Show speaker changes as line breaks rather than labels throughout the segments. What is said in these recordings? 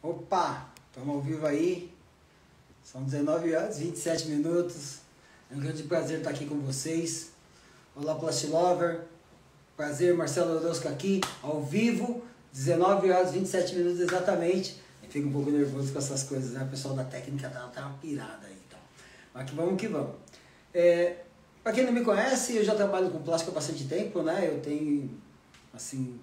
Opa, estamos ao vivo aí, são 19 horas e 27 minutos, é um grande prazer estar aqui com vocês. Olá Plastilover, prazer, Marcelo Orozco aqui, ao vivo, 19 horas e 27 minutos exatamente. Eu fico um pouco nervoso com essas coisas, né? O pessoal da técnica tá uma pirada aí, então. Mas que vamos que vamos. Para quem não me conhece, eu já trabalho com plástico há bastante tempo, né? Eu tenho, assim,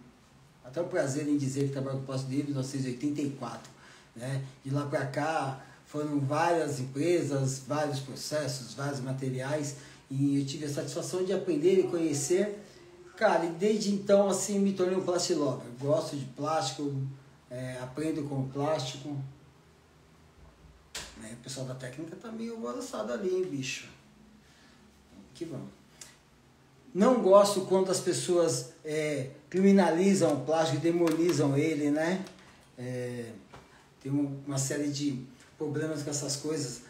até o prazer em dizer que trabalho com plástico desde 1984, né? De lá para cá foram várias empresas, vários processos, vários materiais, e eu tive a satisfação de aprender e conhecer, cara, e desde então assim me tornei um plastilover. Gosto de plástico, aprendo com plástico, né? O pessoal da técnica tá meio balançado ali, hein, bicho? Que vamos. Não gosto quando as pessoas criminalizam o plástico e demonizam ele, né? Tem uma série de problemas com essas coisas.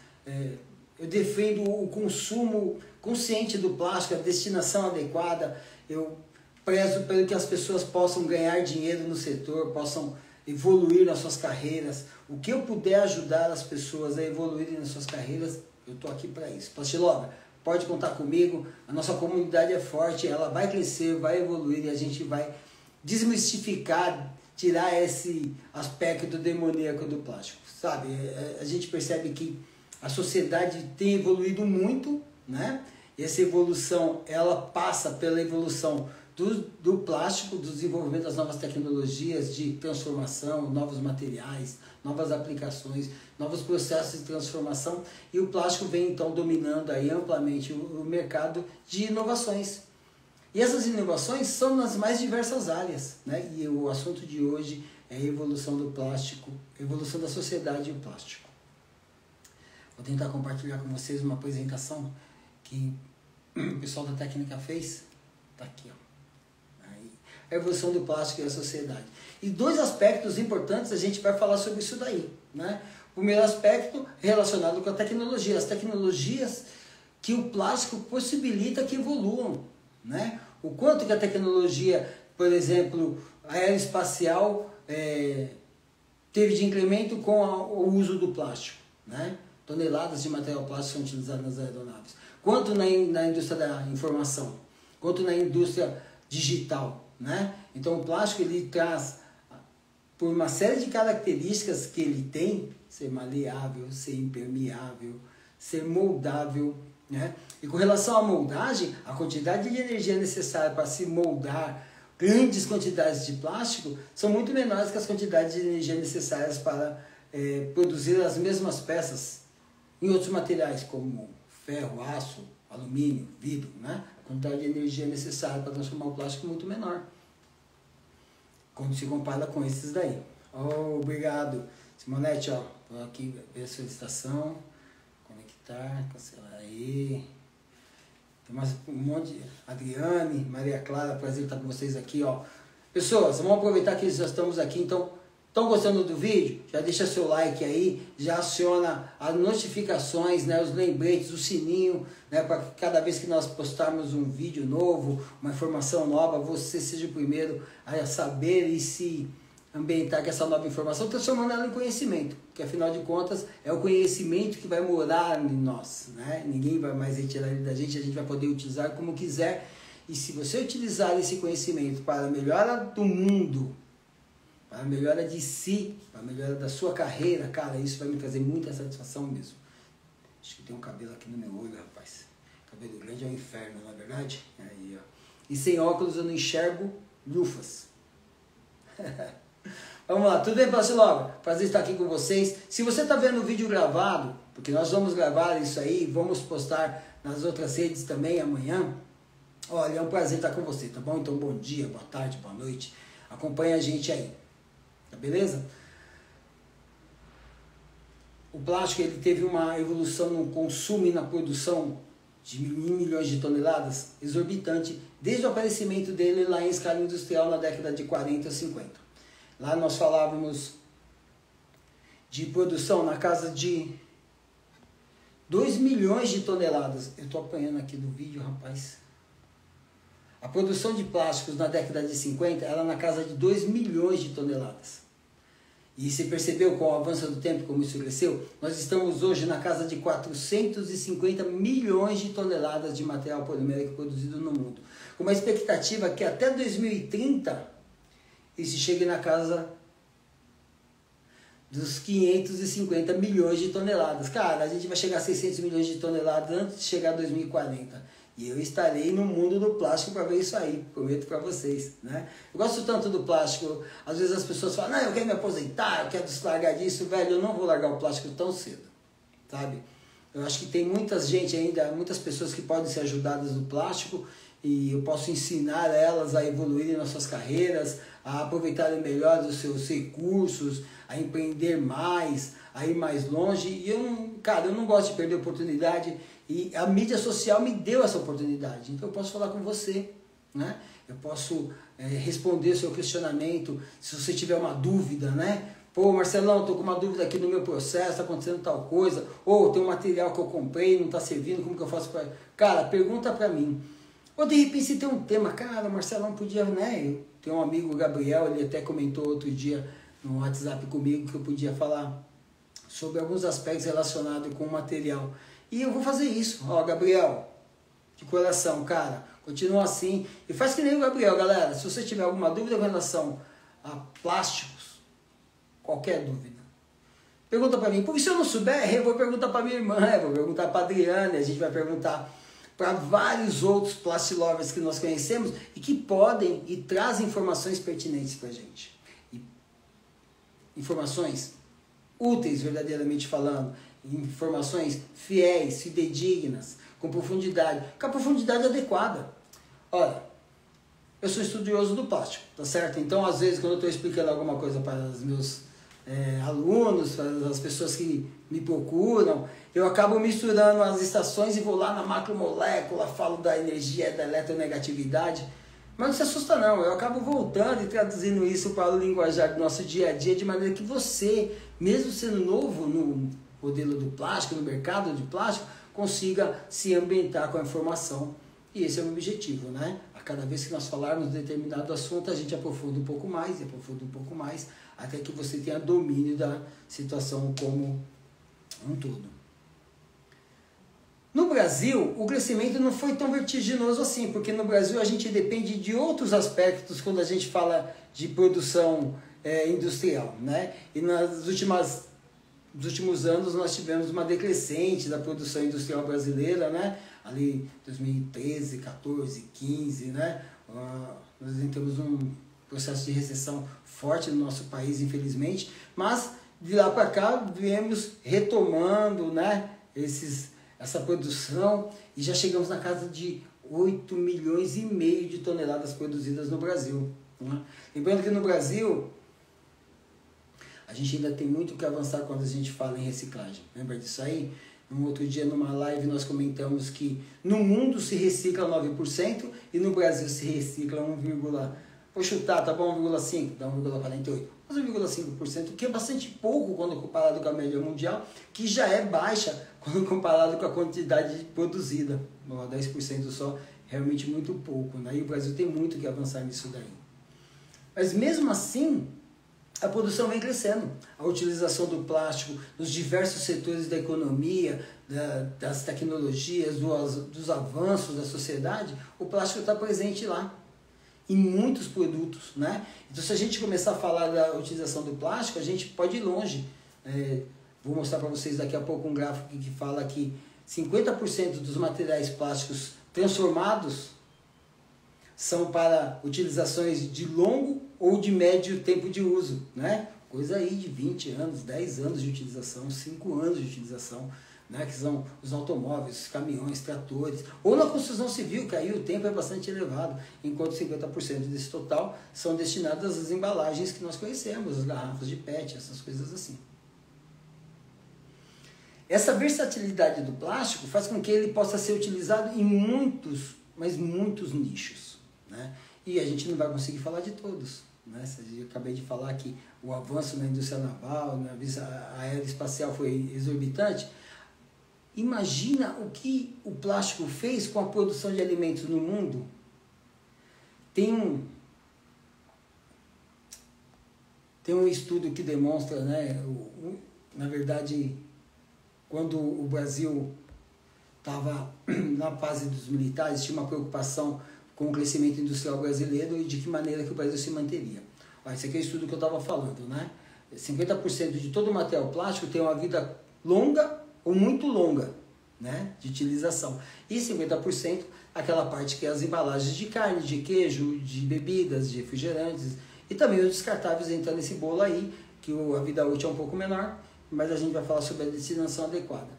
Eu defendo o consumo consciente do plástico, a destinação adequada. Eu prezo pelo que as pessoas possam ganhar dinheiro no setor, possam evoluir nas suas carreiras. O que eu puder ajudar as pessoas a evoluírem nas suas carreiras, eu estou aqui para isso. Plastilover, pode contar comigo, a nossa comunidade é forte, ela vai crescer, vai evoluir e a gente vai desmistificar, tirar esse aspecto demoníaco do plástico, sabe? A gente percebe que a sociedade tem evoluído muito, né? E essa evolução, ela passa pela evolução do plástico, do desenvolvimento das novas tecnologias de transformação, novos materiais, novas aplicações, novos processos de transformação, e o plástico vem então dominando aí amplamente o mercado de inovações. E essas inovações são nas mais diversas áreas, né? E o assunto de hoje é a evolução do plástico, a evolução da sociedade e o plástico. Vou tentar compartilhar com vocês uma apresentação que o pessoal da técnica fez. Tá aqui, ó. A evolução do plástico e a sociedade. E dois aspectos importantes a gente vai falar sobre isso daí, né? O primeiro aspecto relacionado com a tecnologia, as tecnologias que o plástico possibilita que evoluam, né? O quanto que a tecnologia, por exemplo, aeroespacial teve de incremento com o uso do plástico, né? Toneladas de material plástico são utilizadas nas aeronaves. Quanto na indústria da informação, quanto na indústria digital, né? Então o plástico ele traz, por uma série de características que ele tem, ser maleável, ser impermeável, ser moldável, né? E com relação à moldagem, a quantidade de energia necessária para se moldar grandes quantidades de plástico são muito menores que as quantidades de energia necessárias para produzir as mesmas peças em outros materiais, como ferro, aço, alumínio, vidro, né? A quantidade de energia necessária para transformar o plástico é muito menor quando se compara com esses daí. Oh, obrigado, Simonete, ó, tô aqui ver a solicitação, conectar, cancelar aí. Tem mais um monte de Adriane, Maria Clara, prazer estar com vocês aqui, ó. Pessoas, vamos aproveitar que já estamos aqui, então, estão gostando do vídeo? Já deixa seu like aí, já aciona as notificações, né, os lembretes, o sininho, né, para que cada vez que nós postarmos um vídeo novo, uma informação nova, você seja o primeiro a saber e se ambientar com essa nova informação, transformando ela em conhecimento, porque afinal de contas é o conhecimento que vai morar em nós, né? Ninguém vai mais retirar ele da gente, a gente vai poder utilizar como quiser, e se você utilizar esse conhecimento para a melhora do mundo, para a melhora de si, para a melhora da sua carreira, cara, isso vai me trazer muita satisfação mesmo. Acho que tem um cabelo aqui no meu olho, rapaz. Cabelo grande é um inferno, não é verdade? Aí, ó. E sem óculos eu não enxergo lufas. Vamos lá, tudo bem, Plastilover? Prazer estar aqui com vocês. Se você está vendo o vídeo gravado, porque nós vamos gravar isso aí, vamos postar nas outras redes também amanhã. Olha, é um prazer estar com você, tá bom? Então, bom dia, boa tarde, boa noite. Acompanha a gente aí. Tá beleza? O plástico ele teve uma evolução no consumo e na produção de milhões de toneladas exorbitante desde o aparecimento dele lá em escala industrial na década de 40 e 50. Lá nós falávamos de produção na casa de 2 milhões de toneladas. Eu estou apanhando aqui do vídeo, rapaz. A produção de plásticos na década de 50 era na casa de 2 milhões de toneladas. E você percebeu com o avanço do tempo como isso cresceu? Nós estamos hoje na casa de 450 milhões de toneladas de material polimérico produzido no mundo. Com uma expectativa que até 2030 isso chegue na casa dos 550 milhões de toneladas. Cara, a gente vai chegar a 600 milhões de toneladas antes de chegar a 2040. E eu estarei no mundo do plástico para ver isso aí, prometo para vocês, né? Eu gosto tanto do plástico, às vezes as pessoas falam, não, eu quero me aposentar, eu quero largar disso, velho, eu não vou largar o plástico tão cedo, sabe? Eu acho que tem muita gente ainda, muitas pessoas que podem ser ajudadas do plástico e eu posso ensinar elas a evoluírem nas suas carreiras, a aproveitarem melhor os seus recursos, a empreender mais, a ir mais longe. E eu não gosto de perder oportunidade. E a mídia social me deu essa oportunidade. Então eu posso falar com você, né? Eu posso responder o seu questionamento, se você tiver uma dúvida, né? Pô, Marcelão, estou com uma dúvida aqui no meu processo, está acontecendo tal coisa. Ou tem um material que eu comprei, não está servindo, como que eu faço para... Cara, pergunta para mim. Ou de repente se tem um tema, cara, Marcelão podia, né? Eu tenho um amigo, o Gabriel, ele até comentou outro dia no WhatsApp comigo que eu podia falar sobre alguns aspectos relacionados com o material. E eu vou fazer isso. Ó, Gabriel, de coração, cara, continua assim. E faz que nem o Gabriel, galera. Se você tiver alguma dúvida com relação a plásticos, qualquer dúvida, pergunta para mim. Porque se eu não souber, eu vou perguntar para minha irmã, eu vou perguntar para a Adriana, a gente vai perguntar para vários outros plastilovers que nós conhecemos e que podem e trazem informações pertinentes para a gente. E informações úteis, verdadeiramente falando. Informações fiéis, fidedignas, com profundidade adequada. Olha, eu sou estudioso do plástico, tá certo? Então, às vezes, quando eu estou explicando alguma coisa para os meus alunos, para as pessoas que me procuram, eu acabo misturando as estações e vou lá na macromolécula, falo da energia, da eletronegatividade, mas não se assusta não, eu acabo voltando e traduzindo isso para o linguajar do nosso dia a dia, de maneira que você, mesmo sendo novo no modelo do plástico, no mercado de plástico, consiga se ambientar com a informação. E esse é o meu objetivo, né? A cada vez que nós falarmos de determinado assunto, a gente aprofunda um pouco mais, até que você tenha domínio da situação como um todo. No Brasil, o crescimento não foi tão vertiginoso assim, porque no Brasil a gente depende de outros aspectos quando a gente fala de produção industrial, né? E nos últimos anos nós tivemos uma decrescente da produção industrial brasileira, né? Ali 2013, 14, 15, né? Nós temos um processo de recessão forte no nosso país, infelizmente, mas de lá para cá viemos retomando, né? Essa produção e já chegamos na casa de 8 milhões e meio de toneladas produzidas no Brasil, né? Lembrando que no Brasil a gente ainda tem muito que avançar quando a gente fala em reciclagem. Lembra disso aí? Um outro dia, numa live, nós comentamos que no mundo se recicla 9% e no Brasil se recicla 1, vou chutar, tá bom? 1,5%, dá 1,48%. Mas 1,5%, que é bastante pouco quando comparado com a média mundial, que já é baixa quando comparado com a quantidade produzida. 10% só, realmente muito pouco, né? E o Brasil tem muito que avançar nisso daí. Mas mesmo assim, a produção vem crescendo. A utilização do plástico nos diversos setores da economia, das tecnologias, dos avanços da sociedade, o plástico está presente lá, em muitos produtos, né? Então, se a gente começar a falar da utilização do plástico, a gente pode ir longe. Vou mostrar para vocês daqui a pouco um gráfico que fala que 50% dos materiais plásticos transformados são para utilizações de longo ou de médio tempo de uso, né? Coisa aí de 20 anos, 10 anos de utilização, 5 anos de utilização, né? Que são os automóveis, os caminhões, tratores, ou na construção civil, que aí o tempo é bastante elevado, enquanto 50% desse total são destinadas às embalagens que nós conhecemos, as garrafas de PET, essas coisas assim. Essa versatilidade do plástico faz com que ele possa ser utilizado em muitos, mas muitos nichos, né? E a gente não vai conseguir falar de todos, né? Eu acabei de falar que o avanço na indústria naval, na aeroespacial foi exorbitante. Imagina o que o plástico fez com a produção de alimentos no mundo. Tem Tem um estudo que demonstra, né, na verdade, quando o Brasil estava na fase dos militares, tinha uma preocupação com o crescimento industrial brasileiro e de que maneira que o Brasil se manteria. Olha, esse aqui é o estudo que eu estava falando, né? 50% de todo o material plástico tem uma vida longa ou muito longa, né, de utilização. E 50% aquela parte que é as embalagens de carne, de queijo, de bebidas, de refrigerantes e também os descartáveis entram nesse bolo aí, que a vida útil é um pouco menor, mas a gente vai falar sobre a destinação adequada.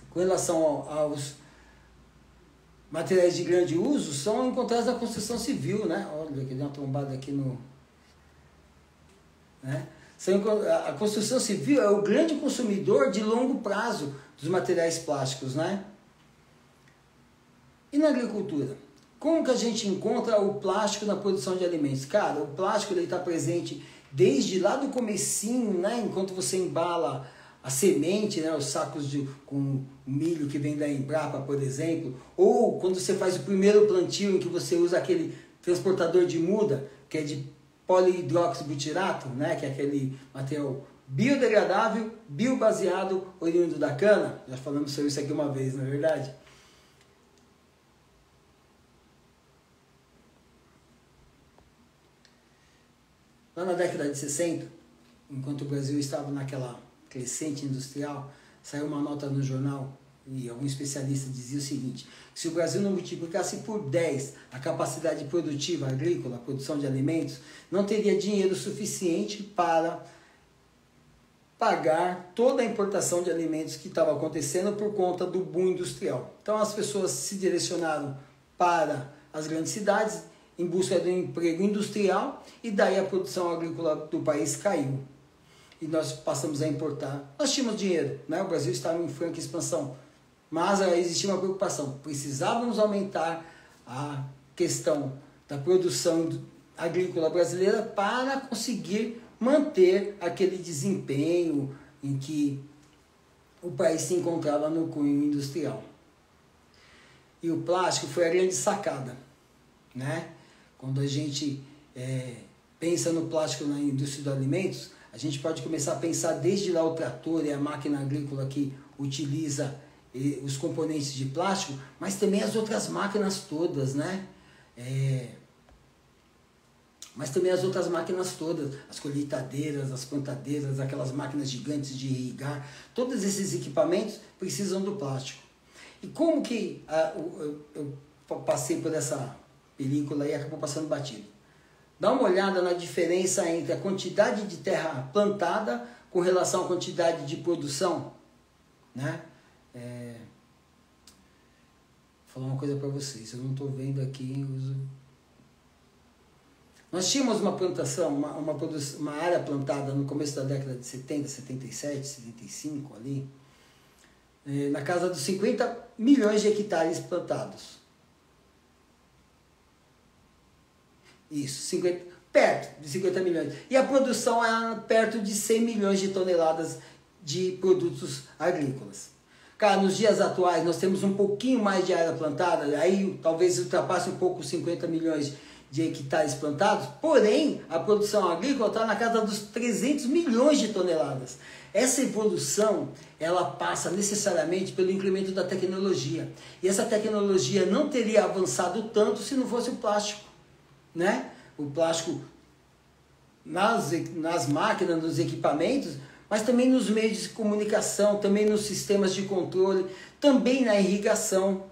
Com relação aos materiais de grande uso, são encontrados na construção civil, né? Olha, que deu uma trombada aqui no... Né? A construção civil é o grande consumidor de longo prazo dos materiais plásticos, né? E na agricultura? Como que a gente encontra o plástico na produção de alimentos? Cara, o plástico está presente desde lá do comecinho, né? Enquanto você embala a semente, né? Os sacos com milho que vem da Embrapa, por exemplo, ou quando você faz o primeiro plantio em que você usa aquele transportador de muda, que é de polihidroxibutirato, né? Que é aquele material biodegradável, biobaseado, oriundo da cana. Já falamos sobre isso aqui uma vez, não é verdade? Lá na década de 60, enquanto o Brasil estava naquela crescente industrial, saiu uma nota no jornal e algum especialista dizia o seguinte: se o Brasil não multiplicasse por 10 a capacidade produtiva agrícola, a produção de alimentos, não teria dinheiro suficiente para pagar toda a importação de alimentos que estava acontecendo por conta do boom industrial. Então as pessoas se direcionaram para as grandes cidades em busca de um emprego industrial e daí a produção agrícola do país caiu. E nós passamos a importar. Nós tínhamos dinheiro, né? O Brasil estava em franca expansão, mas existia uma preocupação. Precisávamos aumentar a questão da produção agrícola brasileira para conseguir manter aquele desempenho em que o país se encontrava no cunho industrial. E o plástico foi a grande sacada, né? Quando a gente pensa no plástico na indústria dos alimentos, a gente pode começar a pensar desde lá o trator e a máquina agrícola que utiliza os componentes de plástico, mas também as outras máquinas todas, né? Mas também as outras máquinas todas, as colheitadeiras, as plantadeiras, aquelas máquinas gigantes de irrigar, todos esses equipamentos precisam do plástico. E como que eu passei por essa película e acabou passando batido? Dá uma olhada na diferença entre a quantidade de terra plantada com relação à quantidade de produção, né? Vou falar uma coisa para vocês, eu não estou vendo aqui Nós tínhamos uma plantação, uma área plantada no começo da década de 70, 77, 75 ali, na casa dos 50 milhões de hectares plantados. Isso, perto de 50 milhões. E a produção é perto de 100 milhões de toneladas de produtos agrícolas. Cara, nos dias atuais nós temos um pouquinho mais de área plantada, aí talvez ultrapasse um pouco os 50 milhões de hectares plantados, porém a produção agrícola está na casa dos 300 milhões de toneladas. Essa evolução, ela passa necessariamente pelo incremento da tecnologia. E essa tecnologia não teria avançado tanto se não fosse o plástico, né? O plástico nas máquinas, nos equipamentos, mas também nos meios de comunicação, também nos sistemas de controle, também na irrigação.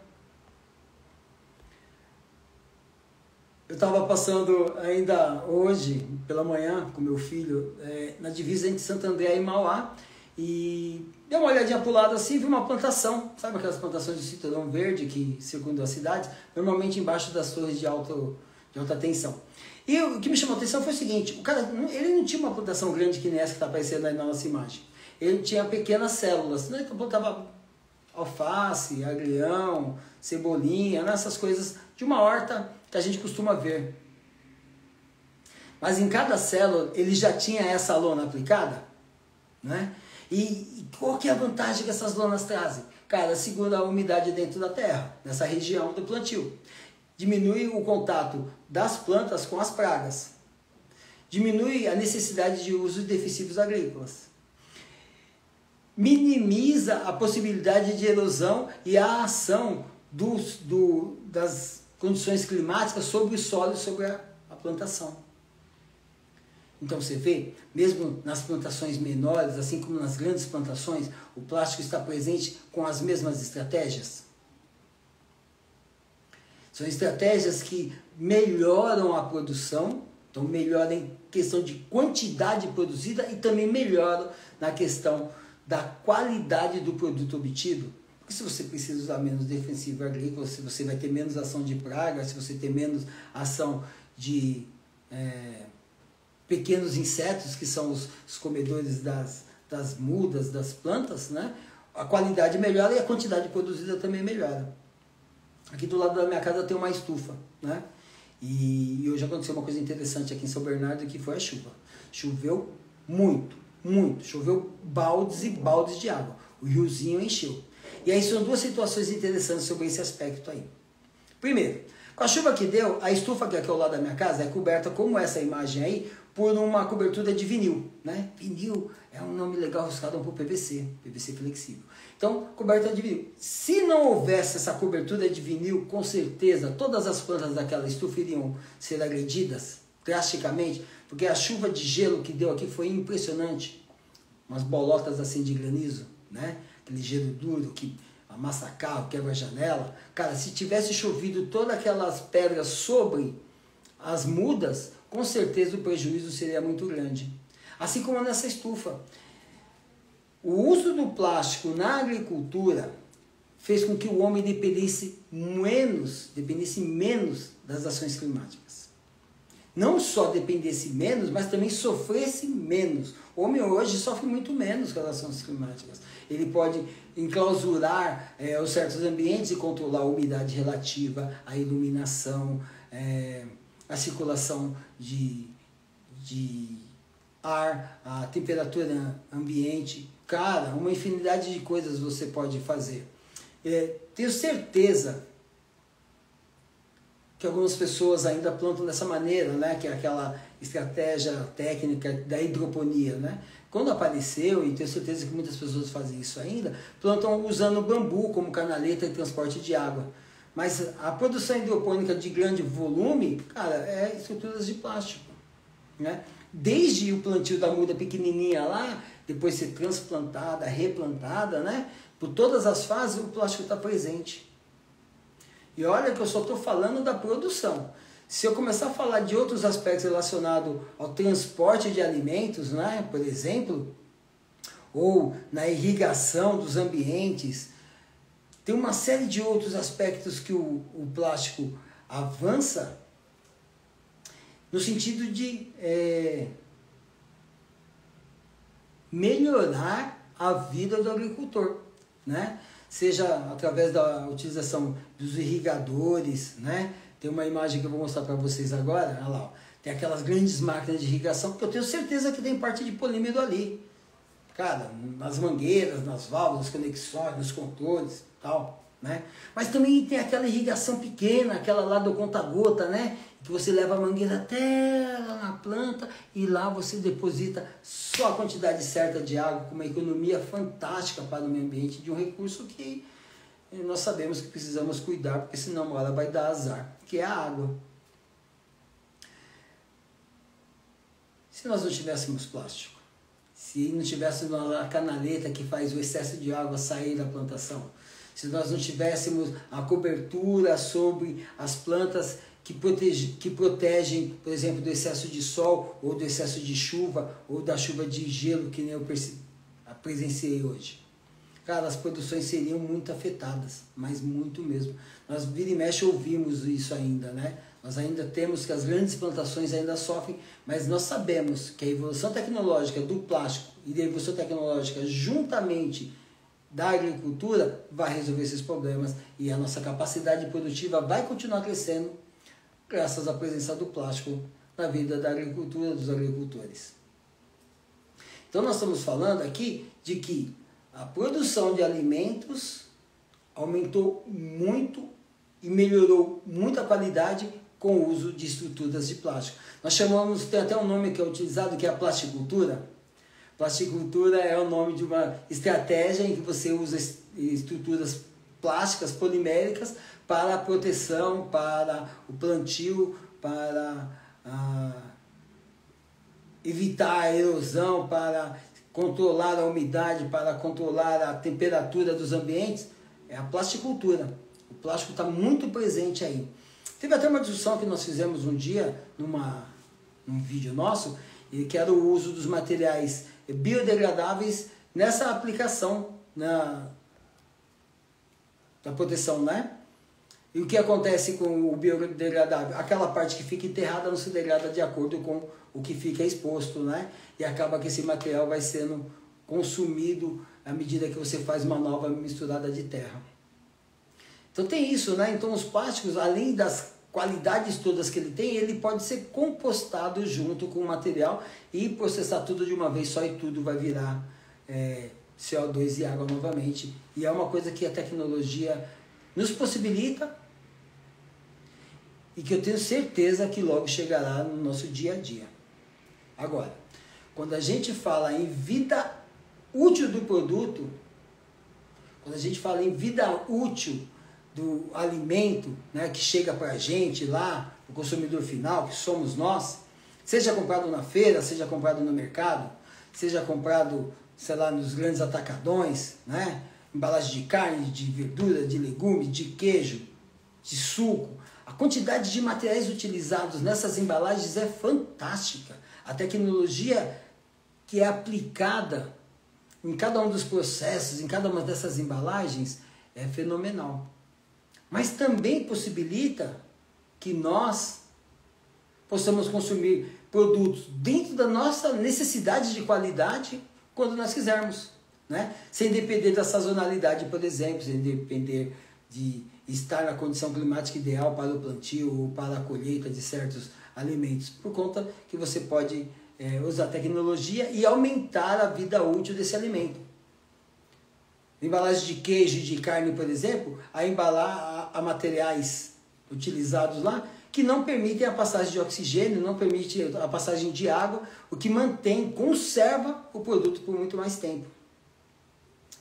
Eu estava passando ainda hoje, pela manhã, com meu filho, na divisa entre Santo André e Mauá, e dei uma olhadinha para o lado assim, vi uma plantação, sabe aquelas plantações de citronão verde que circundam a cidade, normalmente embaixo das torres de alta tensão. E o que me chamou a atenção foi o seguinte: o cara, ele não tinha uma plantação grande que nem essa que está aparecendo aí na nossa imagem. Ele tinha pequenas células, né? Então plantava alface, agrião, cebolinha, né? Essas coisas de uma horta que a gente costuma ver. Mas em cada célula ele já tinha essa lona aplicada, né? E qual que é a vantagem que essas lonas trazem? Cara, segura a umidade dentro da terra, nessa região do plantio. Diminui o contato das plantas com as pragas. diminui a necessidade de uso de defensivos agrícolas, minimiza a possibilidade de erosão e a ação das condições climáticas sobre o solo e sobre a plantação. Então você vê, mesmo nas plantações menores, assim como nas grandes plantações, o plástico está presente com as mesmas estratégias. São estratégias que melhoram a produção, então melhoram em questão de quantidade produzida e também melhoram na questão da qualidade do produto obtido. Porque se você precisa usar menos defensivo agrícola, se você vai ter menos ação de praga, se você tem menos ação de pequenos insetos, que são os comedores das mudas, das plantas, né? A qualidade melhora e a quantidade produzida também melhora. Aqui do lado da minha casa tem uma estufa, né? E hoje aconteceu uma coisa interessante aqui em São Bernardo, que foi a chuva. Choveu muito, muito. Choveu baldes e baldes de água. O riozinho encheu. E aí são duas situações interessantes sobre esse aspecto aí. Primeiro, com a chuva que deu, a estufa que é aqui ao lado da minha casa é coberta, como essa imagem aí, por uma cobertura de vinil, né? Vinil é um nome legal usado por PVC, PVC flexível. Então, coberta de vinil. Se não houvesse essa cobertura de vinil, com certeza todas as plantas daquela estufa iriam ser agredidas drasticamente, porque a chuva de gelo que deu aqui foi impressionante. Umas bolotas assim de granizo, né? Aquele gelo duro que amassa carro, quebra janela. Cara, se tivesse chovido todas aquelas pedras sobre as mudas, com certeza o prejuízo seria muito grande. Assim como nessa estufa. O uso do plástico na agricultura fez com que o homem dependesse menos das ações climáticas. Não só dependesse menos, mas também sofresse menos. O homem hoje sofre muito menos com as ações climáticas. Ele pode enclausurar os certos ambientes e controlar a umidade relativa, a iluminação, a circulação de ar, a temperatura ambiente. Cara, uma infinidade de coisas você pode fazer. Tenho certeza que algumas pessoas ainda plantam dessa maneira, né? Que é aquela estratégia técnica da hidroponia, né? Quando apareceu, e tenho certeza que muitas pessoas fazem isso ainda, plantam usando bambu como canaleta e transporte de água. Mas a produção hidropônica de grande volume, cara, é estruturas de plástico, né? Desde o plantio da muda pequenininha lá, depois ser transplantada, replantada, né? Por todas as fases o plástico está presente. E olha que eu só estou falando da produção. Se eu começar a falar de outros aspectos relacionados ao transporte de alimentos, né? Por exemplo, ou na irrigação dos ambientes, tem uma série de outros aspectos que o plástico avança no sentido de melhorar a vida do agricultor, né? Seja através da utilização dos irrigadores, né? Tem uma imagem que eu vou mostrar para vocês agora, olha lá, ó. Tem aquelas grandes máquinas de irrigação, que eu tenho certeza que tem parte de polímero ali. Cara, nas mangueiras, nas válvulas, nas conexões, nos controles, tal, né? Mas também tem aquela irrigação pequena, aquela lá do conta-gota, né? Que você leva a mangueira até lá na planta e lá você deposita só a quantidade certa de água, com uma economia fantástica para o meio ambiente, de um recurso que nós sabemos que precisamos cuidar, porque senão uma hora vai dar azar, que é a água. Se nós não tivéssemos plástico, se não tivéssemos a canaleta que faz o excesso de água sair da plantação, se nós não tivéssemos a cobertura sobre as plantas que protegem, por exemplo, do excesso de sol, ou do excesso de chuva, ou da chuva de gelo, que nem eu presenciei hoje. Cara, as produções seriam muito afetadas, mas muito mesmo. Nós vira e mexe ouvimos isso ainda, né? Nós ainda temos que as grandes plantações ainda sofrem, mas nós sabemos que a evolução tecnológica do plástico e da evolução tecnológica juntamente da agricultura vai resolver esses problemas e a nossa capacidade produtiva vai continuar crescendo graças à presença do plástico na vida da agricultura, dos agricultores. Então nós estamos falando aqui de que a produção de alimentos aumentou muito e melhorou muito a qualidade com o uso de estruturas de plástico. Nós chamamos, tem até um nome que é utilizado, que é a plasticultura. Plasticultura é o nome de uma estratégia em que você usa estruturas plásticas poliméricas para a proteção, para o plantio, para evitar a erosão, para controlar a umidade, para controlar a temperatura dos ambientes. É a plasticultura. O plástico está muito presente aí. Teve até uma discussão que nós fizemos um dia, num vídeo nosso, que era o uso dos materiais biodegradáveis nessa aplicação da proteção, né? E o que acontece com o biodegradável? Aquela parte que fica enterrada não se degrada de acordo com o que fica exposto, né? E acaba que esse material vai sendo consumido à medida que você faz uma nova misturada de terra. Então tem isso, né? Então os plásticos, além das qualidades todas que ele tem, ele pode ser compostado junto com o material e processar tudo de uma vez só e tudo vai virar CO2 e água novamente. E é uma coisa que a tecnologia nos possibilita e que eu tenho certeza que logo chegará no nosso dia a dia. Agora, quando a gente fala em vida útil do produto, quando a gente fala em vida útil do alimento, né, que chega para a gente lá, o consumidor final, que somos nós, seja comprado na feira, seja comprado no mercado, seja comprado, sei lá, nos grandes atacadões, né, embalagem de carne, de verdura, de legumes, de queijo, de suco. A quantidade de materiais utilizados nessas embalagens é fantástica. A tecnologia que é aplicada em cada um dos processos, em cada uma dessas embalagens, é fenomenal. Mas também possibilita que nós possamos consumir produtos dentro da nossa necessidade de qualidade quando nós quisermos, né? Sem depender da sazonalidade, por exemplo, sem depender de estar na condição climática ideal para o plantio ou para a colheita de certos alimentos, por conta que você pode usar tecnologia e aumentar a vida útil desse alimento. Embalagem de queijo e de carne, por exemplo, a materiais utilizados lá que não permitem a passagem de oxigênio, não permite a passagem de água, o que conserva o produto por muito mais tempo.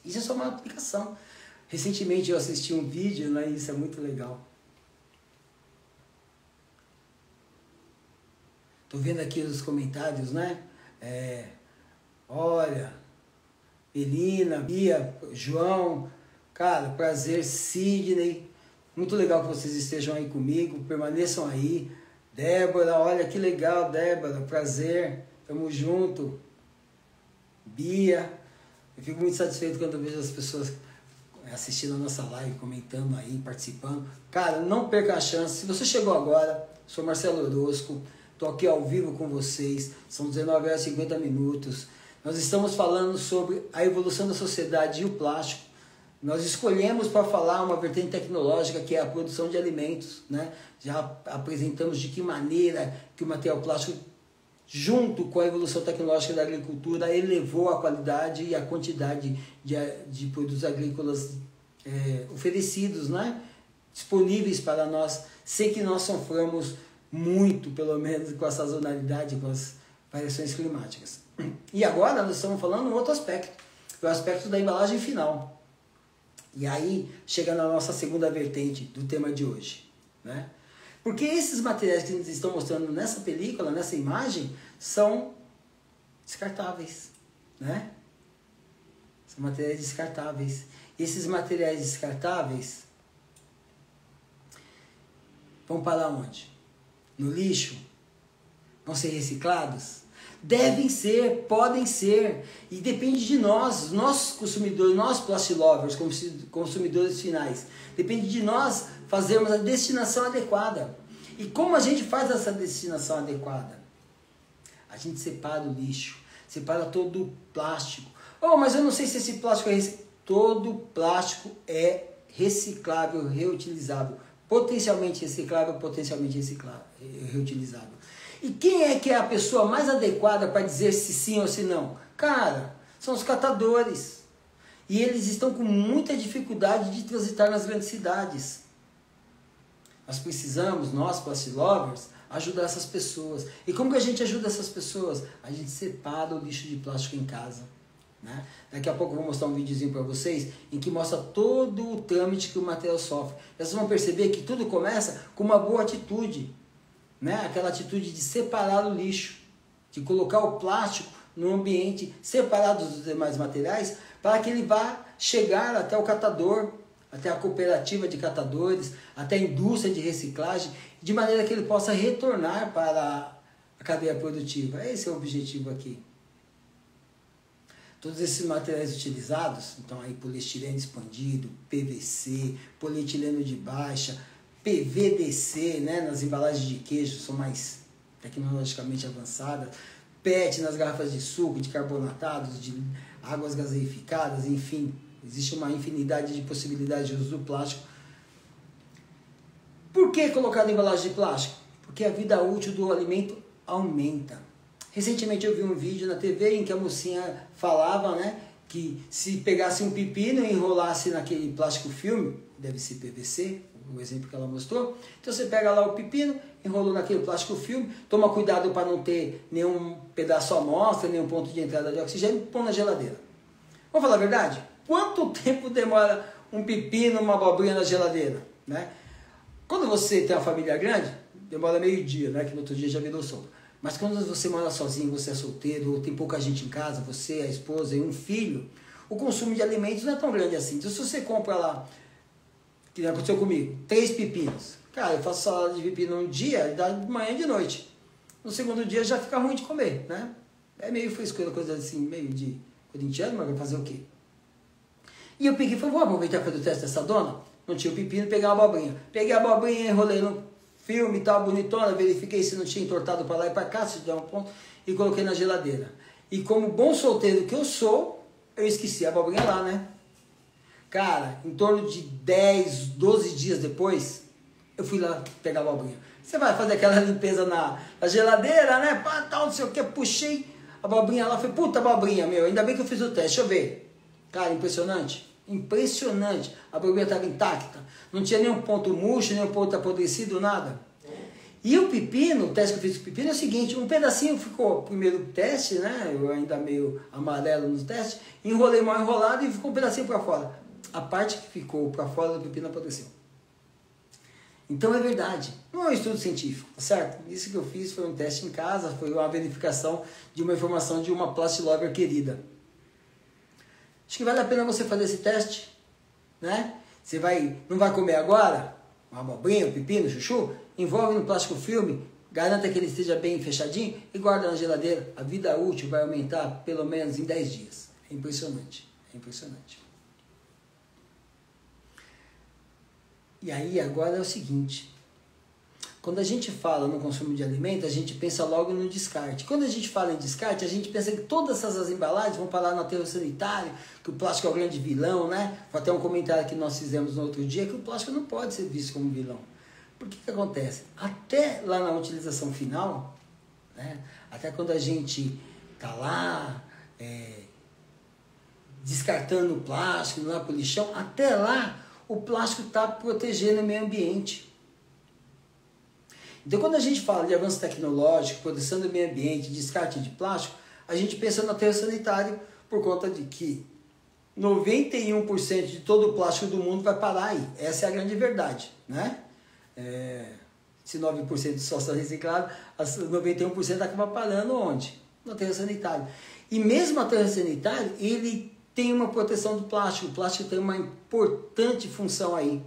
Isso é só uma aplicação. Recentemente eu assisti um vídeo, né, e isso é muito legal. Estou vendo aqui os comentários, né? Olha, Elina, Bia, João, cara, prazer, Sidney, muito legal que vocês estejam aí comigo, permaneçam aí. Débora, olha que legal, Débora, prazer, tamo junto. Bia, eu fico muito satisfeito quando eu vejo as pessoas assistindo a nossa live, comentando aí, participando. Cara, não perca a chance. Se você chegou agora, sou Marcelo Orozco, estou aqui ao vivo com vocês, são 19h50. Nós estamos falando sobre a evolução da sociedade e o plástico. Nós escolhemos para falar uma vertente tecnológica que é a produção de alimentos, né? Já apresentamos de que maneira que o material plástico, junto com a evolução tecnológica da agricultura, elevou a qualidade e a quantidade de produtos agrícolas oferecidos, né? Disponíveis para nós, sem que nós soframos muito, pelo menos, com a sazonalidade, com as variações climáticas. E agora nós estamos falando um outro aspecto, o aspecto da embalagem final. E aí chega na nossa segunda vertente do tema de hoje, né? Porque esses materiais que eles estão mostrando nessa película, nessa imagem, são descartáveis, né? São materiais descartáveis. Esses materiais descartáveis vão para onde? No lixo? Vão ser reciclados? Devem ser, podem ser, e depende de nós consumidores, nós plastilovers, consumidores finais. Depende de nós fazermos a destinação adequada. E como a gente faz essa destinação adequada? A gente separa o lixo, separa todo o plástico. Oh, mas eu não sei se esse plástico é reciclável. Todo plástico é reciclável, reutilizável. Potencialmente reciclável, potencialmente reutilizável. E quem é que é a pessoa mais adequada para dizer se sim ou se não? Cara, são os catadores. E eles estão com muita dificuldade de transitar nas grandes cidades. Nós precisamos, nós, Plastic Lovers, ajudar essas pessoas. E como que a gente ajuda essas pessoas? A gente separa o lixo de plástico em casa. Né? Daqui a pouco eu vou mostrar um videozinho para vocês em que mostra todo o trâmite que o material sofre. Vocês vão perceber que tudo começa com uma boa atitude, né? Aquela atitude de separar o lixo, de colocar o plástico no ambiente separado dos demais materiais para que ele vá chegar até o catador, até a cooperativa de catadores, até a indústria de reciclagem, de maneira que ele possa retornar para a cadeia produtiva. Esse é o objetivo aqui. Todos esses materiais utilizados, então aí poliestireno expandido, PVC, polietileno de baixa, PVDC, né, nas embalagens de queijo, são mais tecnologicamente avançadas, PET nas garrafas de suco, de carbonatados, de águas gaseificadas, enfim, existe uma infinidade de possibilidades de uso do plástico. Por que colocar na embalagem de plástico? Porque a vida útil do alimento aumenta. Recentemente eu vi um vídeo na TV em que a mocinha falava, né, que se pegasse um pepino e enrolasse naquele plástico filme, deve ser PVC, o exemplo que ela mostrou, então você pega lá o pepino, enrolou naquele plástico filme, toma cuidado para não ter nenhum pedaço à mostra, nenhum ponto de entrada de oxigênio, põe na geladeira. Vamos falar a verdade? Quanto tempo demora um pepino, uma abobrinha na geladeira? Né? Quando você tem uma família grande, demora meio-dia, né, que no outro dia já virou sopa. Mas quando você mora sozinho, você é solteiro, ou tem pouca gente em casa, você, a esposa e um filho, o consumo de alimentos não é tão grande assim. Então se você compra lá, que aconteceu comigo, 3 pepinos. Cara, eu faço salada de pepino um dia e dá de manhã e de noite. No segundo dia já fica ruim de comer, né? É meio frescura, coisa assim, meio de corintiano, mas vai fazer o quê? E eu peguei e falei, vou aproveitar para fazer o teste dessa dona. Não tinha o pepino, peguei uma abobrinha. Peguei a abobrinha, enrolei no filme e tal, bonitona, verifiquei se não tinha entortado para lá e para cá, se der um ponto, e coloquei na geladeira. E como bom solteiro que eu sou, eu esqueci a abobrinha lá, né? Cara, em torno de 10, 12 dias depois, eu fui lá pegar a abobrinha. Você vai fazer aquela limpeza na geladeira, né? Pá, tal, não sei o que, puxei a abobrinha lá, falei, puta abobrinha, meu, ainda bem que eu fiz o teste, deixa eu ver. Cara, impressionante. Impressionante. A abobrinha estava intacta. Não tinha nenhum ponto murcho, nenhum ponto apodrecido, nada. E o pepino, o teste que eu fiz com o pepino é o seguinte, um pedacinho ficou, primeiro teste, né? Eu ainda meio amarelo no teste, enrolei mal enrolado e ficou um pedacinho para fora. A parte que ficou para fora do pepino apodreceu. Então é verdade. Não é um estudo científico, certo? Isso que eu fiz foi um teste em casa, foi uma verificação de uma informação de uma Plastic Lover querida. Acho que vale a pena você fazer esse teste, né? Você não vai comer agora? Uma abobrinha, um pepino, chuchu? Envolve no plástico filme, garanta que ele esteja bem fechadinho e guarda na geladeira. A vida útil vai aumentar pelo menos em 10 dias. É impressionante, é impressionante. E aí agora é o seguinte, quando a gente fala no consumo de alimento, a gente pensa logo no descarte. Quando a gente fala em descarte, a gente pensa que todas essas embalagens vão parar no aterro sanitário, que o plástico é o grande vilão, né? Foi até um comentário que nós fizemos no outro dia, que o plástico não pode ser visto como vilão. Por que acontece? Até lá na utilização final, né? Até quando a gente está lá descartando o plástico, lá para o lixão, até lá o plástico está protegendo o meio ambiente. Então, quando a gente fala de avanço tecnológico, proteção do meio ambiente, descarte de plástico, a gente pensa no aterro sanitário por conta de que 91% de todo o plástico do mundo vai parar aí. Essa é a grande verdade, né? Se 9% só está reciclado, 91% acaba parando onde? No aterro sanitário. E mesmo o aterro sanitário, ele tem uma proteção do plástico. O plástico tem uma importante função aí.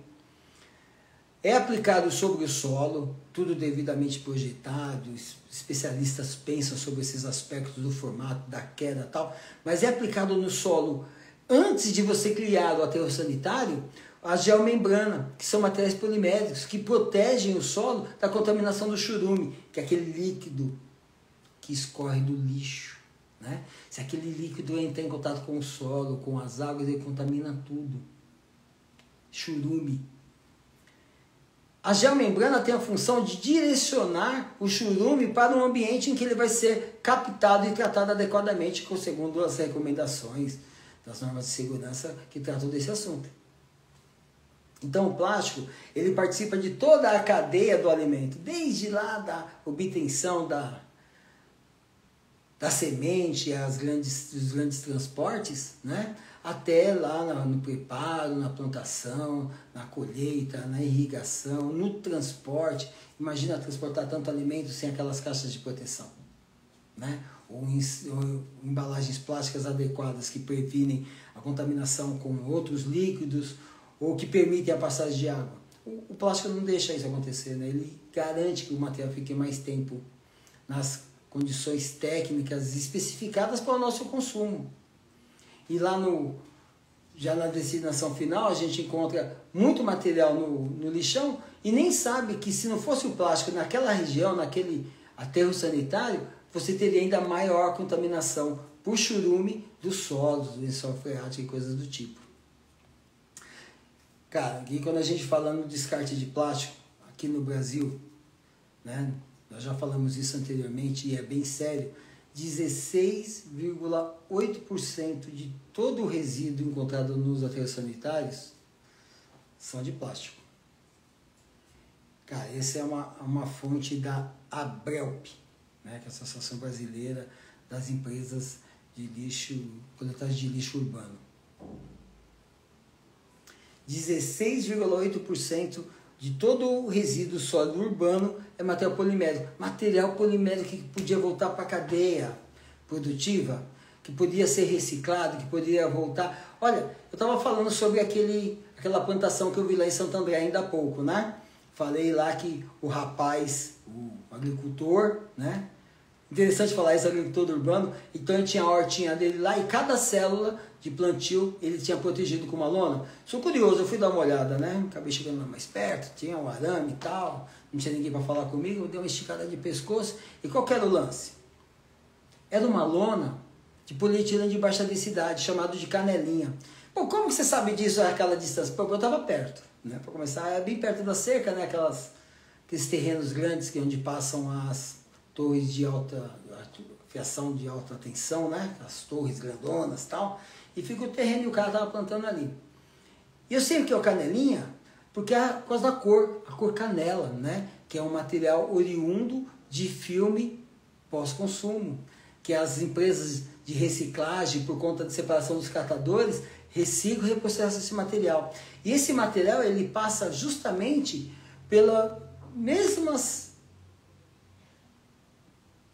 É aplicado sobre o solo, tudo devidamente projetado, especialistas pensam sobre esses aspectos do formato, da queda e tal, mas é aplicado no solo antes de você criar o aterro sanitário, a geomembrana, que são materiais poliméricos, que protegem o solo da contaminação do churume, que é aquele líquido que escorre do lixo. Né? Se aquele líquido entra em contato com o solo, com as águas, ele contamina tudo. Churume. A geomembrana tem a função de direcionar o churume para um ambiente em que ele vai ser captado e tratado adequadamente, segundo as recomendações das normas de segurança que tratam desse assunto. Então o plástico, ele participa de toda a cadeia do alimento, desde lá da obtenção da semente, os grandes transportes, né? Até lá no preparo, na plantação, na colheita, na irrigação, no transporte. Imagina transportar tanto alimento sem aquelas caixas de proteção, né? Ou embalagens plásticas adequadas que previnem a contaminação com outros líquidos ou que permitem a passagem de água. O plástico não deixa isso acontecer, né? Ele garante que o material fique mais tempo nas condições técnicas especificadas para o nosso consumo. E lá já na destinação final, a gente encontra muito material no lixão e nem sabe que se não fosse o plástico naquela região, naquele aterro sanitário, você teria ainda maior contaminação por churume dos solos, do lençol freático e coisas do tipo. Cara, aqui quando a gente fala no descarte de plástico, aqui no Brasil, né, nós já falamos isso anteriormente e é bem sério, 16,8% de todo o resíduo encontrado nos aterros sanitários são de plástico. Cara, essa é uma fonte da ABRELP, né, que é a Associação Brasileira das Empresas de Lixo, Coletadoras de Lixo Urbano. 16,8% de todo o resíduo sólido urbano é material polimérico. Material polimérico que podia voltar para a cadeia produtiva, que podia ser reciclado, que poderia voltar. Olha, eu estava falando sobre aquela plantação que eu vi lá em Santo André ainda há pouco, né? Falei lá que o rapaz, o agricultor, né? Interessante falar isso, agricultor urbano. Então ele tinha a hortinha dele lá e cada célula de plantio ele tinha protegido com uma lona. Sou curioso, eu fui dar uma olhada, né? Acabei chegando lá mais perto, tinha um arame e tal, não tinha ninguém para falar comigo, eu dei uma esticada de pescoço. E qual que era o lance? Era uma lona de polietileno de baixa densidade, chamado de canelinha. Bom, como você sabe disso àquela distância? Porque eu estava perto, né? Para começar, é bem perto da cerca, né? Aqueles terrenos grandes que onde passam as torres de alta fiação de alta tensão, né? As torres grandonas e tal. E fica o terreno e o cara estava plantando ali. E eu sei o que é o canelinha, porque é por causa da cor, a cor canela, né? Que é um material oriundo de filme pós-consumo, que as empresas de reciclagem, por conta de separação dos catadores, reciclam e reprocessam esse material. E esse material, ele passa justamente pelas mesmas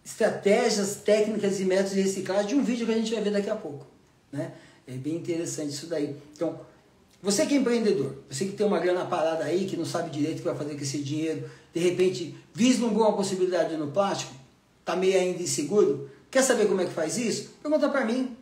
estratégias, técnicas e métodos de reciclagem de um vídeo que a gente vai ver daqui a pouco, né? É bem interessante isso daí. Então, você que é empreendedor, você que tem uma grana parada aí, que não sabe direito o que vai fazer com esse dinheiro, de repente vislumbrou uma possibilidade no plástico, está meio ainda inseguro, quer saber como é que faz isso? Pergunta para mim,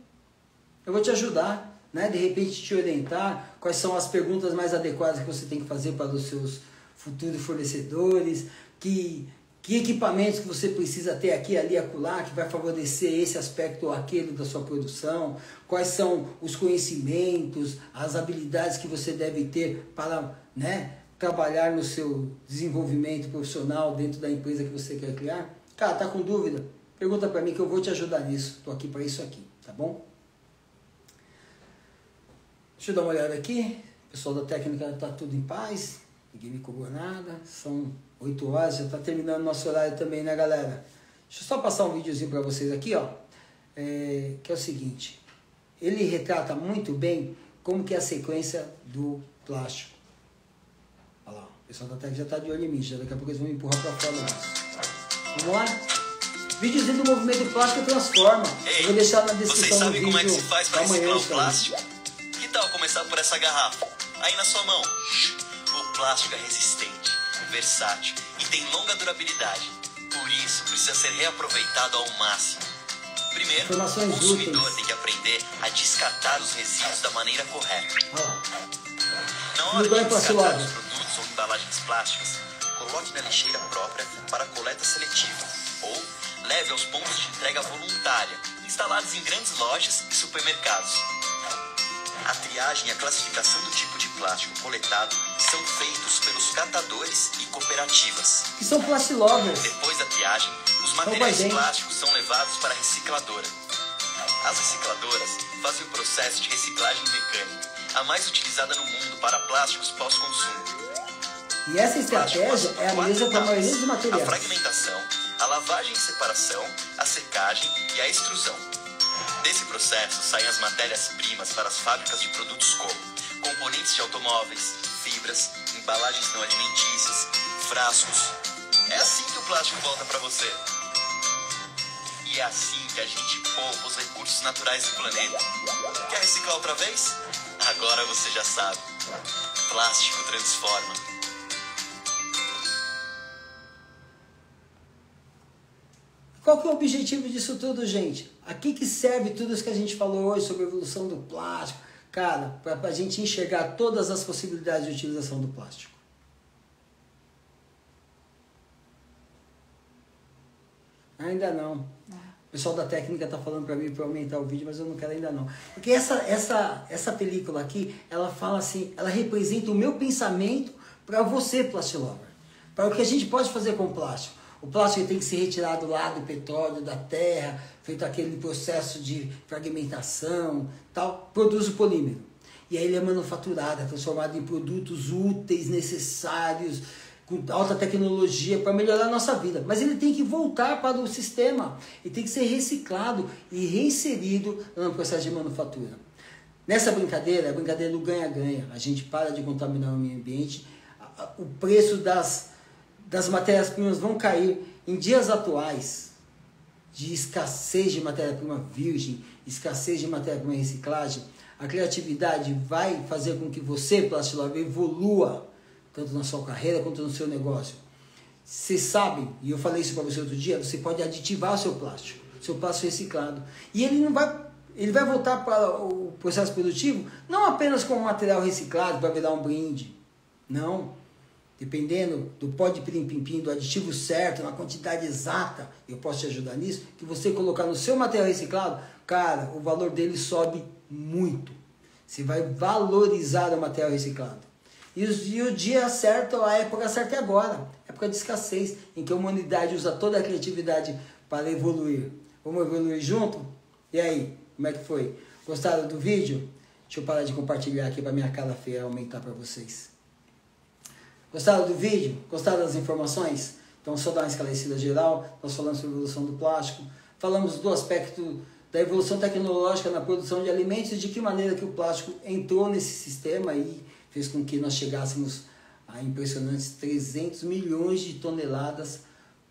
eu vou te ajudar, né? De repente te orientar quais são as perguntas mais adequadas que você tem que fazer para os seus futuros fornecedores, que equipamentos que você precisa ter aqui, ali, acolá, que vai favorecer esse aspecto ou aquele da sua produção, quais são os conhecimentos, as habilidades que você deve ter para, né, trabalhar no seu desenvolvimento profissional dentro da empresa que você quer criar. Cara, tá com dúvida? Pergunta para mim que eu vou te ajudar nisso. Estou aqui para isso aqui, tá bom? Deixa eu dar uma olhada aqui. O pessoal da técnica está tudo em paz. Ninguém me cobrou nada. São 8 horas, já está terminando nosso horário também, né, galera? Deixa eu só passar um videozinho para vocês aqui, ó. Que é o seguinte. Ele retrata muito bem como que é a sequência do plástico. Olha lá, o pessoal da técnica já está de olho em mim. Já daqui a pouco eles vão me empurrar para fora disso. Vamos lá? Videozinho do movimento plástico transforma.
Ei,
eu vou deixar na descrição do vídeo.
Vocês sabem como é que se faz para reciclar o
cara.
plástico? Que tal começar por essa garrafa? Aí na sua mão. O plástico é resistente, versátil e tem longa durabilidade. Por isso, precisa ser reaproveitado ao máximo. Primeiro, o consumidor tem que aprender a descartar os resíduos da maneira correta. Na hora de descartar os produtos ou embalagens plásticas, coloque na lixeira própria para coleta seletiva ou leve aos pontos de entrega voluntária, instalados em grandes lojas e supermercados. A triagem e a classificação do tipo de plástico coletado são feitos pelos catadores e cooperativas.
Que são plastilovers.
Depois da triagem, os materiais plásticos são levados para a recicladora. As recicladoras fazem o processo de reciclagem mecânica a mais utilizada no mundo para plásticos pós-consumo.
E essa estratégia é a mesma para a maioria dos materiais.
A fragmentação, a lavagem e separação, a secagem e a extrusão. Desse processo saem as matérias-primas para as fábricas de produtos como componentes de automóveis, fibras, embalagens não alimentícias, frascos. É assim que o plástico volta para você. E é assim que a gente poupa os recursos naturais do planeta. Quer reciclar outra vez? Agora você já sabe. Plástico transforma.
Qual que é o objetivo disso tudo, gente? A que serve tudo isso que a gente falou hoje sobre a evolução do plástico? Cara, para a gente enxergar todas as possibilidades de utilização do plástico. Ainda não. O pessoal da técnica está falando para mim para aumentar o vídeo, mas eu não quero ainda não. Porque essa película aqui, ela fala assim, ela representa o meu pensamento para você, Plastilover. Para o que a gente pode fazer com o plástico. O plástico tem que ser retirado lá do petróleo, da terra, feito aquele processo de fragmentação, tal, produz o polímero. E aí ele é manufaturado, é transformado em produtos úteis, necessários, com alta tecnologia para melhorar a nossa vida. Mas ele tem que voltar para o sistema, ele tem que ser reciclado e reinserido no processo de manufatura. Nessa brincadeira, é a brincadeira do ganha-ganha. A gente para de contaminar o meio ambiente, o preço das matérias-primas vão cair. Em dias atuais de escassez de matéria-prima virgem, escassez de matéria-prima reciclagem, a criatividade vai fazer com que você, Plastilover, evolua tanto na sua carreira quanto no seu negócio. Vocês sabem, e eu falei isso para você outro dia, você pode aditivar o seu plástico reciclado. E ele vai voltar para o processo produtivo não apenas como material reciclado para virar um brinde. Não. Dependendo do pó de pirim-pim-pim, do aditivo certo, na quantidade exata, eu posso te ajudar nisso, que você colocar no seu material reciclado, cara, o valor dele sobe muito. Você vai valorizar o material reciclado. E o dia certo, a época certa é agora, época de escassez, em que a humanidade usa toda a criatividade para evoluir. Vamos evoluir junto? E aí, como é que foi? Gostaram do vídeo? Deixa eu parar de compartilhar aqui para minha cara feia aumentar para vocês. Gostaram do vídeo? Gostaram das informações? Então, só dar uma esclarecida geral. Nós falamos sobre a evolução do plástico. Falamos do aspecto da evolução tecnológica na produção de alimentos e de que maneira que o plástico entrou nesse sistema e fez com que nós chegássemos a impressionantes 300 milhões de toneladas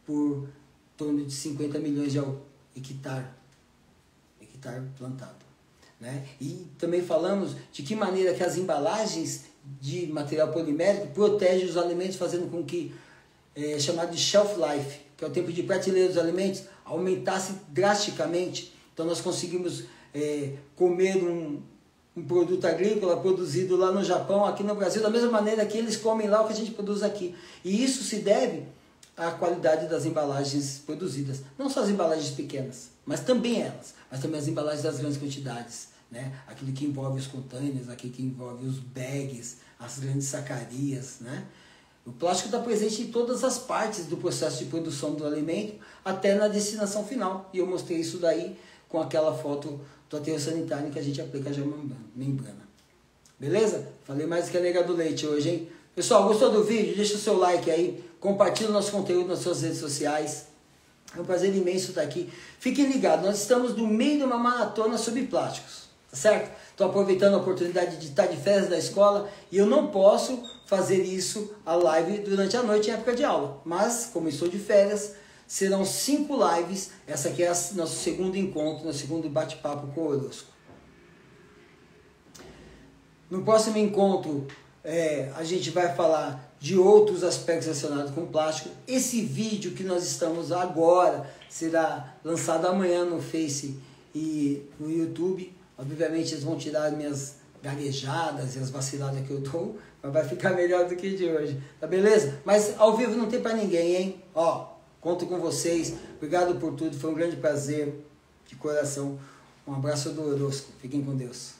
por torno de 50 milhões de hectare plantado. Né? E também falamos de que maneira que as embalagens de material polimérico protegem os alimentos, fazendo com que chamado de shelf life, que é o tempo de prateleira dos alimentos, aumentasse drasticamente. Então nós conseguimos comer um produto agrícola produzido lá no Japão, aqui no Brasil, da mesma maneira que eles comem lá o que a gente produz aqui. E isso se deve à qualidade das embalagens produzidas. Não só as embalagens pequenas, mas também elas, mas também as embalagens das grandes quantidades. Né? Aquilo que envolve os containers, aquilo que envolve os bags, as grandes sacarias. Né? O plástico está presente em todas as partes do processo de produção do alimento, até na destinação final. E eu mostrei isso daí com aquela foto do aterro sanitário que a gente aplica já membrana. Beleza? Falei mais do que a nega do leite hoje, hein? Pessoal, gostou do vídeo? Deixa o seu like aí, compartilha o nosso conteúdo nas suas redes sociais. É um prazer imenso estar aqui. Fiquem ligados, nós estamos no meio de uma maratona sobre plásticos. Tá certo? Estou aproveitando a oportunidade de estar de férias da escola e eu não posso fazer isso a live durante a noite em época de aula. Mas, como estou de férias, serão 5 lives. Essa aqui é nosso segundo encontro, nosso segundo bate-papo com o horóscopo. No próximo encontro, a gente vai falar de outros aspectos relacionados com plástico. Esse vídeo que nós estamos agora será lançado amanhã no Face e no YouTube. Obviamente eles vão tirar minhas gaguejadas e as vaciladas que eu dou, mas vai ficar melhor do que de hoje, tá beleza? Mas ao vivo não tem pra ninguém, hein? Ó, conto com vocês, obrigado por tudo, foi um grande prazer, de coração. Um abraço do horóscopo, fiquem com Deus.